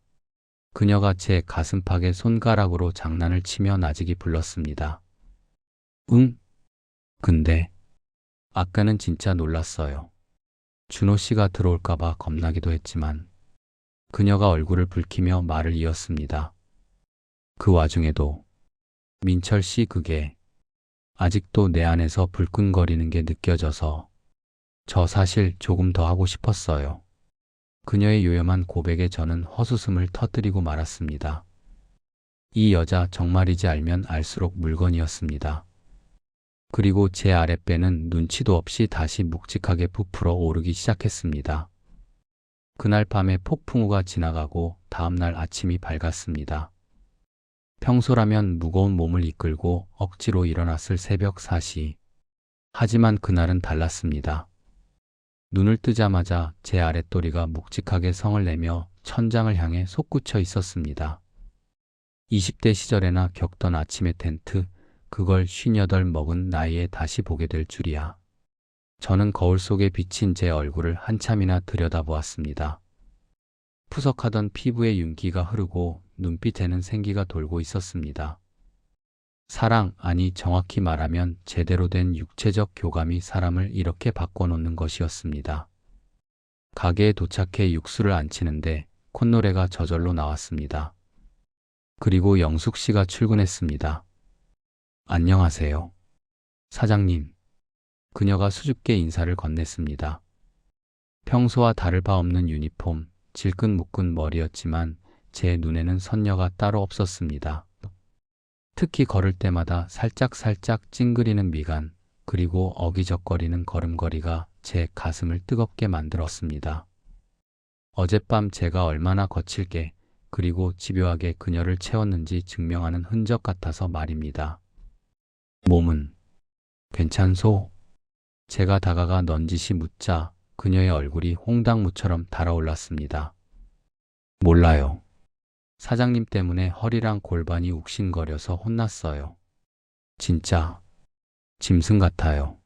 Speaker 1: 그녀가 제 가슴팍에 손가락으로 장난을 치며 나직이 불렀습니다. 응? 근데 아까는 진짜 놀랐어요. 준호 씨가 들어올까봐 겁나기도 했지만 그녀가 얼굴을 붉히며 말을 이었습니다. 그 와중에도 민철 씨 그게 아직도 내 안에서 불끈거리는 게 느껴져서 저 사실 조금 더 하고 싶었어요. 그녀의 요염한 고백에 저는 헛웃음을 터뜨리고 말았습니다. 이 여자 정말이지 알면 알수록 물건이었습니다. 그리고 제 아랫배는 눈치도 없이 다시 묵직하게 부풀어 오르기 시작했습니다. 그날 밤에 폭풍우가 지나가고 다음날 아침이 밝았습니다. 평소라면 무거운 몸을 이끌고 억지로 일어났을 새벽 4시. 하지만 그날은 달랐습니다. 눈을 뜨자마자 제 아랫도리가 묵직하게 성을 내며 천장을 향해 솟구쳐 있었습니다. 20대 시절에나 겪던 아침의 텐트, 그걸 58 먹은 나이에 다시 보게 될 줄이야. 저는 거울 속에 비친 제 얼굴을 한참이나 들여다보았습니다. 푸석하던 피부에 윤기가 흐르고 눈빛에는 생기가 돌고 있었습니다. 사랑, 아니 정확히 말하면 제대로 된 육체적 교감이 사람을 이렇게 바꿔놓는 것이었습니다. 가게에 도착해 육수를 안 치는데 콧노래가 저절로 나왔습니다. 그리고 영숙 씨가 출근했습니다. 안녕하세요. 사장님. 그녀가 수줍게 인사를 건넸습니다. 평소와 다를 바 없는 유니폼, 질끈 묶은 머리였지만 제 눈에는 선녀가 따로 없었습니다. 특히 걸을 때마다 살짝살짝 찡그리는 미간, 그리고 어기적거리는 걸음걸이가 제 가슴을 뜨겁게 만들었습니다. 어젯밤 제가 얼마나 거칠게, 그리고 집요하게 그녀를 채웠는지 증명하는 흔적 같아서 말입니다. 몸은 괜찮소? 제가 다가가 넌지시 묻자 그녀의 얼굴이 홍당무처럼 달아올랐습니다. 몰라요. 사장님 때문에 허리랑 골반이 욱신거려서 혼났어요. 진짜 짐승 같아요.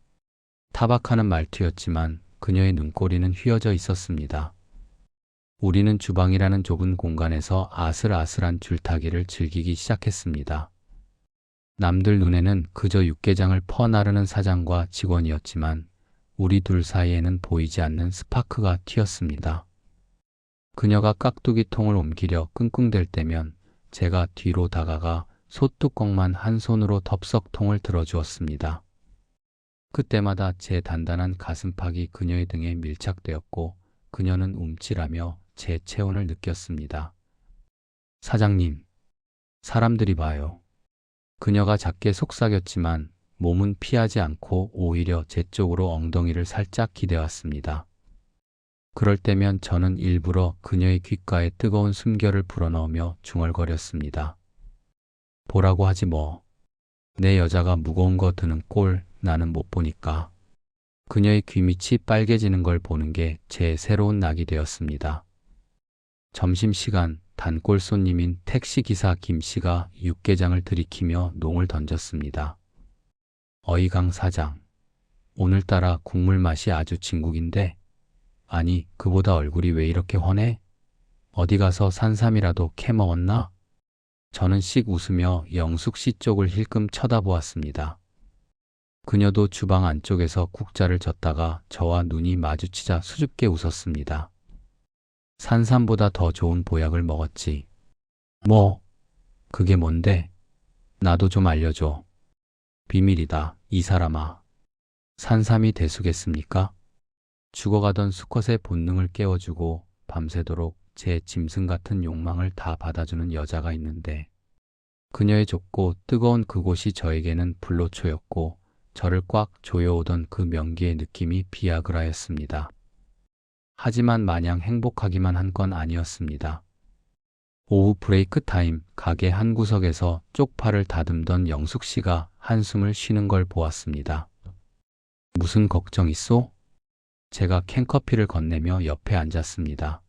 Speaker 1: 타박하는 말투였지만 그녀의 눈꼬리는 휘어져 있었습니다. 우리는 주방이라는 좁은 공간에서 아슬아슬한 줄타기를 즐기기 시작했습니다. 남들 눈에는 그저 육개장을 퍼나르는 사장과 직원이었지만 우리 둘 사이에는 보이지 않는 스파크가 튀었습니다. 그녀가 깍두기 통을 옮기려 끙끙댈 때면 제가 뒤로 다가가 솥뚜껑만 한 손으로 덥석 통을 들어주었습니다. 그때마다 제 단단한 가슴팍이 그녀의 등에 밀착되었고 그녀는 움찔하며 제 체온을 느꼈습니다. 사장님, 사람들이 봐요. 그녀가 작게 속삭였지만 몸은 피하지 않고 오히려 제 쪽으로 엉덩이를 살짝 기대왔습니다. 그럴 때면 저는 일부러 그녀의 귓가에 뜨거운 숨결을 불어넣으며 중얼거렸습니다. 보라고 하지 뭐. 내 여자가 무거운 거 드는 꼴 나는 못 보니까. 그녀의 귀밑이 빨개지는 걸 보는 게 제 새로운 낙이 되었습니다. 점심시간 단골 손님인 택시기사 김씨가 육개장을 들이키며 농을 던졌습니다. 어이강 사장, 오늘따라 국물 맛이 아주 진국인데, 아니, 그보다 얼굴이 왜 이렇게 훤해? 어디 가서 산삼이라도 캐 먹었나? 저는 씩 웃으며 영숙 씨 쪽을 힐끔 쳐다보았습니다. 그녀도 주방 안쪽에서 국자를 젓다가 저와 눈이 마주치자 수줍게 웃었습니다. 산삼보다 더 좋은 보약을 먹었지. 뭐? 그게 뭔데? 나도 좀 알려줘. 비밀이다, 이 사람아. 산삼이 대수겠습니까? 죽어가던 수컷의 본능을 깨워주고 밤새도록 제 짐승 같은 욕망을 다 받아주는 여자가 있는데, 그녀의 좁고 뜨거운 그곳이 저에게는 불로초였고 저를 꽉 조여오던 그 명기의 느낌이 비아그라였습니다. 하지만 마냥 행복하기만 한 건 아니었습니다. 오후 브레이크 타임, 가게 한 구석에서 쪽파를 다듬던 영숙 씨가 한숨을 쉬는 걸 보았습니다. 무슨 걱정 있소? 제가 캔커피를 건네며 옆에 앉았습니다.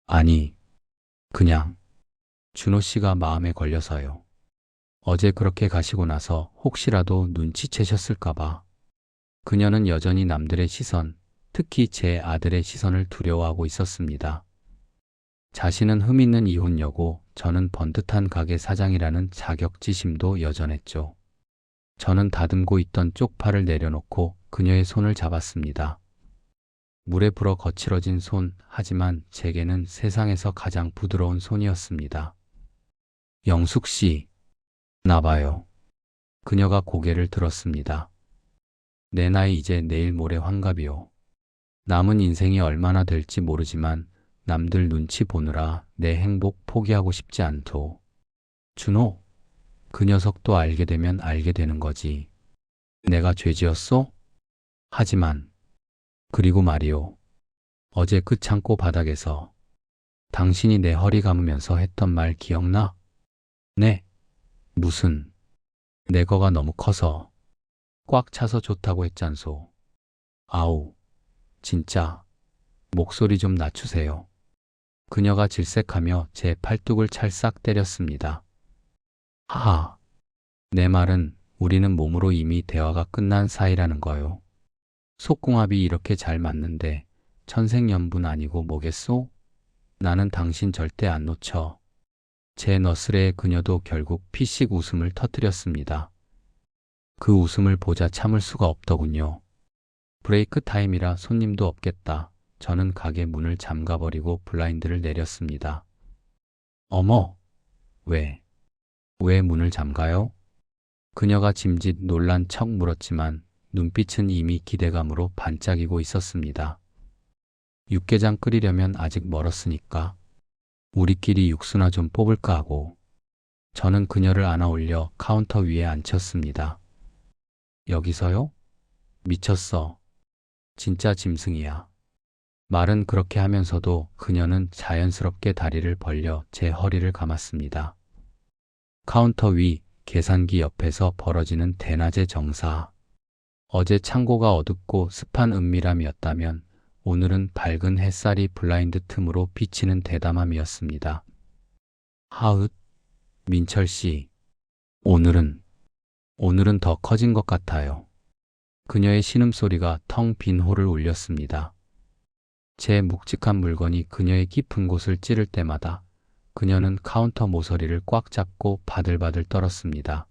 Speaker 1: 아니, 그냥 준호 씨가 마음에 걸려서요. 어제 그렇게 가시고 나서 혹시라도 눈치채셨을까봐. 그녀는 여전히 남들의 시선, 특히 제 아들의 시선을 두려워하고 있었습니다. 자신은 흠있는 이혼녀고 저는 번듯한 가게 사장이라는 자격지심도 여전했죠. 저는 다듬고 있던 쪽파를 내려놓고 그녀의 손을 잡았습니다. 물에 불어 거칠어진 손, 하지만 제게는 세상에서 가장 부드러운 손이었습니다. 영숙 씨, 나봐요. 그녀가 고개를 들었습니다. 내 나이 이제 내일 모레 환갑이요. 남은 인생이 얼마나 될지 모르지만 남들 눈치 보느라 내 행복 포기하고 싶지 않도. 준호, 그 녀석도 알게 되면 알게 되는 거지. 내가 죄지었소? 하지만, 그리고 말이오. 어제 그 창고 바닥에서 당신이 내 허리 감으면서 했던 말 기억나? 네. 무슨, 내 거가 너무 커서 꽉 차서 좋다고 했잖소. 아우, 진짜, 목소리 좀 낮추세요. 그녀가 질색하며 제 팔뚝을 찰싹 때렸습니다. 하하, 내 말은 우리는 몸으로 이미 대화가 끝난 사이라는 거요. 속궁합이 이렇게 잘 맞는데 천생연분 아니고 뭐겠소? 나는 당신 절대 안 놓쳐. 제 너스레의 그녀도 결국 피식 웃음을 터뜨렸습니다. 그 웃음을 보자 참을 수가 없더군요. 브레이크 타임이라 손님도 없겠다. 저는 가게 문을 잠가버리고 블라인드를 내렸습니다. 어머, 왜 문을 잠가요? 그녀가 짐짓 놀란 척 물었지만 눈빛은 이미 기대감으로 반짝이고 있었습니다. 육개장 끓이려면 아직 멀었으니까 우리끼리 육수나 좀 뽑을까 하고. 저는 그녀를 안아 올려 카운터 위에 앉혔습니다. 여기서요? 미쳤어. 진짜 짐승이야. 말은 그렇게 하면서도 그녀는 자연스럽게 다리를 벌려 제 허리를 감았습니다. 카운터 위 계산기 옆에서 벌어지는 대낮의 정사. 어제 창고가 어둡고 습한 은밀함이었다면 오늘은 밝은 햇살이 블라인드 틈으로 비치는 대담함이었습니다. 하읒, 민철 씨. 오늘은 더 커진 것 같아요. 그녀의 신음소리가 텅 빈 홀을 울렸습니다. 제 묵직한 물건이 그녀의 깊은 곳을 찌를 때마다 그녀는 카운터 모서리를 꽉 잡고 바들바들 떨었습니다.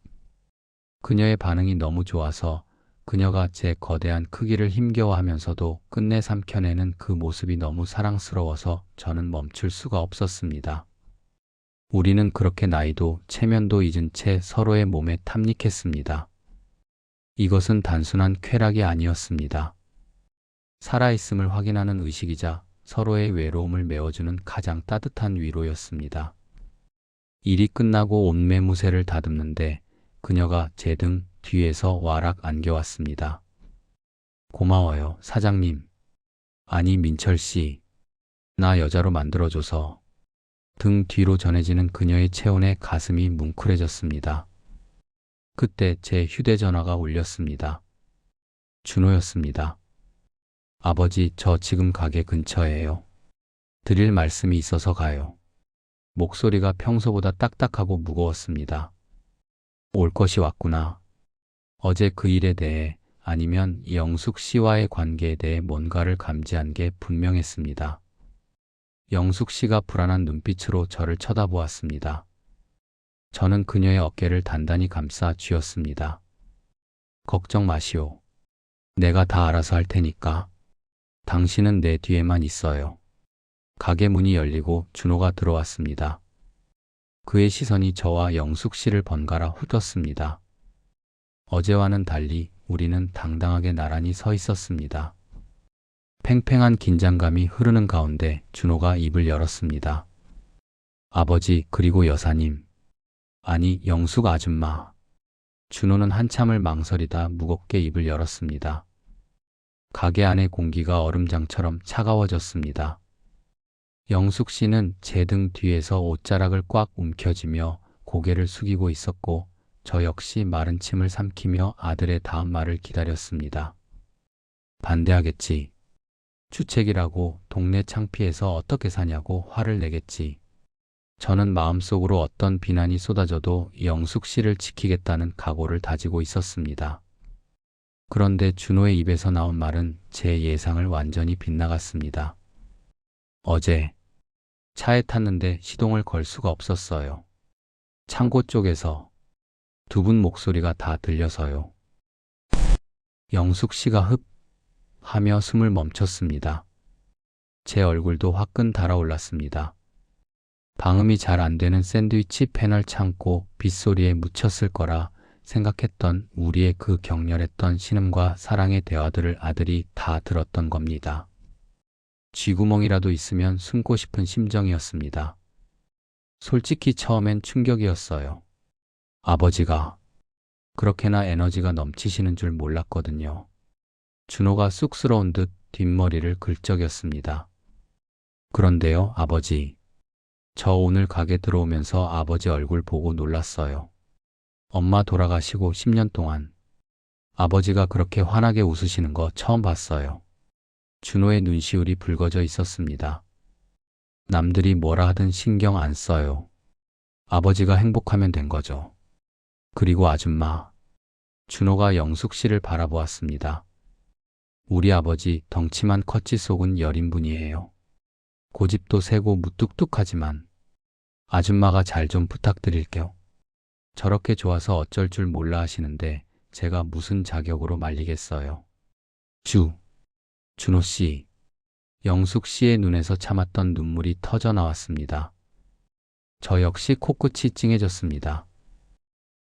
Speaker 1: 그녀의 반응이 너무 좋아서 그녀가 제 거대한 크기를 힘겨워하면서도 끝내 삼켜내는 그 모습이 너무 사랑스러워서 저는 멈출 수가 없었습니다. 우리는 그렇게 나이도 체면도 잊은 채 서로의 몸에 탐닉했습니다. 이것은 단순한 쾌락이 아니었습니다. 살아있음을 확인하는 의식이자 서로의 외로움을 메워주는 가장 따뜻한 위로였습니다. 일이 끝나고 옷매무새를 다듬는데 그녀가 제 등 뒤에서 와락 안겨왔습니다. 고마워요, 사장님. 아니, 민철 씨. 나 여자로 만들어줘서. 등 뒤로 전해지는 그녀의 체온에 가슴이 뭉클해졌습니다. 그때 제 휴대전화가 울렸습니다. 준호였습니다. 아버지, 저 지금 가게 근처에요. 드릴 말씀이 있어서 가요. 목소리가 평소보다 딱딱하고 무거웠습니다. 올 것이 왔구나. 어제 그 일에 대해 아니면 영숙 씨와의 관계에 대해 뭔가를 감지한 게 분명했습니다. 영숙 씨가 불안한 눈빛으로 저를 쳐다보았습니다. 저는 그녀의 어깨를 단단히 감싸 쥐었습니다. 걱정 마시오. 내가 다 알아서 할 테니까. 당신은 내 뒤에만 있어요. 가게 문이 열리고 준호가 들어왔습니다. 그의 시선이 저와 영숙 씨를 번갈아 훑었습니다. 어제와는 달리 우리는 당당하게 나란히 서 있었습니다. 팽팽한 긴장감이 흐르는 가운데 준호가 입을 열었습니다. 아버지, 그리고 여사님. 아니, 영숙 아줌마. 준호는 한참을 망설이다 무겁게 입을 열었습니다. 가게 안의 공기가 얼음장처럼 차가워졌습니다. 영숙 씨는 제 등 뒤에서 옷자락을 꽉 움켜쥐며 고개를 숙이고 있었고, 저 역시 마른 침을 삼키며 아들의 다음 말을 기다렸습니다. 반대하겠지. 주책이라고 동네 창피해서 어떻게 사냐고 화를 내겠지. 저는 마음속으로 어떤 비난이 쏟아져도 영숙 씨를 지키겠다는 각오를 다지고 있었습니다. 그런데 준호의 입에서 나온 말은 제 예상을 완전히 빗나갔습니다. 어제 차에 탔는데 시동을 걸 수가 없었어요. 창고 쪽에서 두 분 목소리가 다 들려서요. 영숙 씨가 흡 하며 숨을 멈췄습니다. 제 얼굴도 화끈 달아올랐습니다. 방음이 잘 안 되는 샌드위치 패널 창고 빗소리에 묻혔을 거라 생각했던 우리의 그 격렬했던 신음과 사랑의 대화들을 아들이 다 들었던 겁니다. 쥐구멍이라도 있으면 숨고 싶은 심정이었습니다. 솔직히 처음엔 충격이었어요. 아버지가 그렇게나 에너지가 넘치시는 줄 몰랐거든요. 준호가 쑥스러운 듯 뒷머리를 긁적였습니다. 그런데요, 아버지. 저 오늘 가게 들어오면서 아버지 얼굴 보고 놀랐어요. 엄마 돌아가시고 10년 동안 아버지가 그렇게 환하게 웃으시는 거 처음 봤어요. 준호의 눈시울이 붉어져 있었습니다. 남들이 뭐라 하든 신경 안 써요. 아버지가 행복하면 된 거죠. 그리고 아줌마. 준호가 영숙 씨를 바라보았습니다. 우리 아버지 덩치만 컸지 속은 여린 분이에요. 고집도 세고 무뚝뚝하지만 아줌마가 잘 좀 부탁드릴게요. 저렇게 좋아서 어쩔 줄 몰라 하시는데 제가 무슨 자격으로 말리겠어요. 준호 씨. 영숙 씨의 눈에서 참았던 눈물이 터져 나왔습니다. 저 역시 코끝이 찡해졌습니다.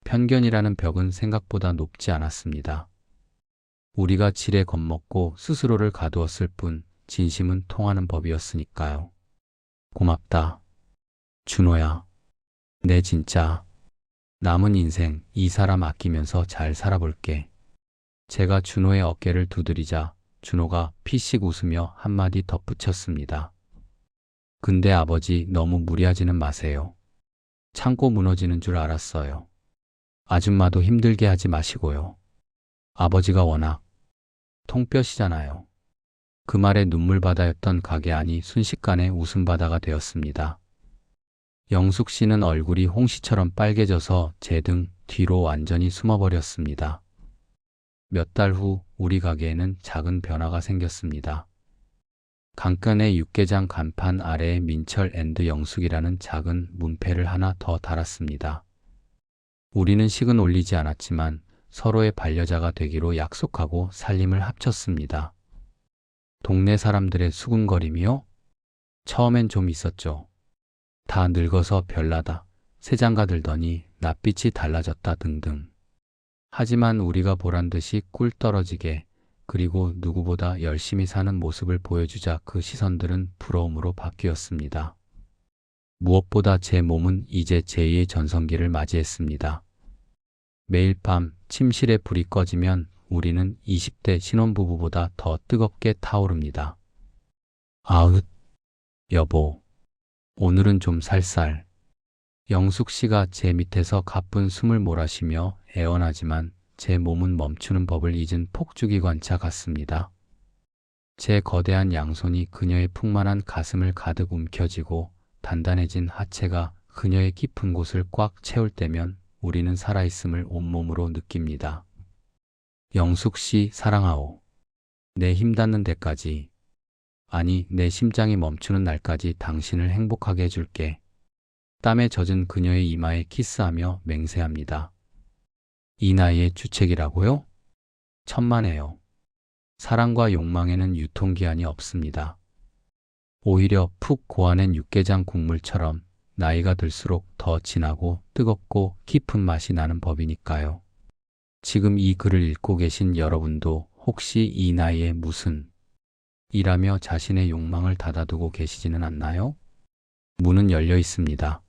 Speaker 1: 편견이라는 벽은 생각보다 높지 않았습니다. 우리가 지레 겁먹고 스스로를 가두었을 뿐 진심은 통하는 법이었으니까요. 고맙다. 준호야. 내 진짜 남은 인생 이 사람 아끼면서 잘 살아볼게. 제가 준호의 어깨를 두드리자 준호가 피식 웃으며 한마디 덧붙였습니다. 근데 아버지 너무 무리하지는 마세요. 창고 무너지는 줄 알았어요. 아줌마도 힘들게 하지 마시고요. 아버지가 워낙 통뼈시잖아요. 그 말에 눈물바다였던 가게 안이 순식간에 웃음바다가 되었습니다. 영숙 씨는 얼굴이 홍시처럼 빨개져서 제 등 뒤로 완전히 숨어버렸습니다. 몇 달 후 우리 가게에는 작은 변화가 생겼습니다. 강간의 육개장 간판 아래에 민철 앤드 영숙이라는 작은 문패를 하나 더 달았습니다. 우리는 식은 올리지 않았지만 서로의 반려자가 되기로 약속하고 살림을 합쳤습니다. 동네 사람들의 수군거림이요? 처음엔 좀 있었죠. 다 늙어서 별나다, 새장가 들더니 낯빛이 달라졌다 등등. 하지만 우리가 보란듯이 꿀 떨어지게 그리고 누구보다 열심히 사는 모습을 보여주자 그 시선들은 부러움으로 바뀌었습니다. 무엇보다 제 몸은 이제 제2의 전성기를 맞이했습니다. 매일 밤 침실에 불이 꺼지면 우리는 20대 신혼부부보다 더 뜨겁게 타오릅니다. 아으, 여보. 오늘은 좀 살살. 영숙 씨가 제 밑에서 가쁜 숨을 몰아쉬며 애원하지만 제 몸은 멈추는 법을 잊은 폭주기 관차 같습니다. 제 거대한 양손이 그녀의 풍만한 가슴을 가득 움켜쥐고 단단해진 하체가 그녀의 깊은 곳을 꽉 채울 때면 우리는 살아있음을 온몸으로 느낍니다. 영숙 씨 사랑하오. 내 힘 닿는 데까지, 아니 내 심장이 멈추는 날까지 당신을 행복하게 해줄게. 땀에 젖은 그녀의 이마에 키스하며 맹세합니다. 이 나이에 주책이라고요? 천만에요. 사랑과 욕망에는 유통기한이 없습니다. 오히려 푹 고아낸 육개장 국물처럼 나이가 들수록 더 진하고 뜨겁고 깊은 맛이 나는 법이니까요. 지금 이 글을 읽고 계신 여러분도 혹시 이 나이에 무슨 이라며 자신의 욕망을 닫아두고 계시지는 않나요? 문은 열려 있습니다.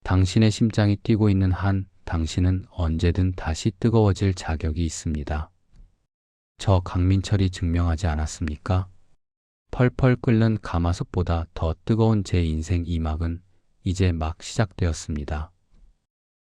Speaker 1: 당신의 심장이 뛰고 있는 한 당신은 언제든 다시 뜨거워질 자격이 있습니다. 저 강민철이 증명하지 않았습니까? 펄펄 끓는 가마솥보다 더 뜨거운 제 인생 2막은 이제 막 시작되었습니다.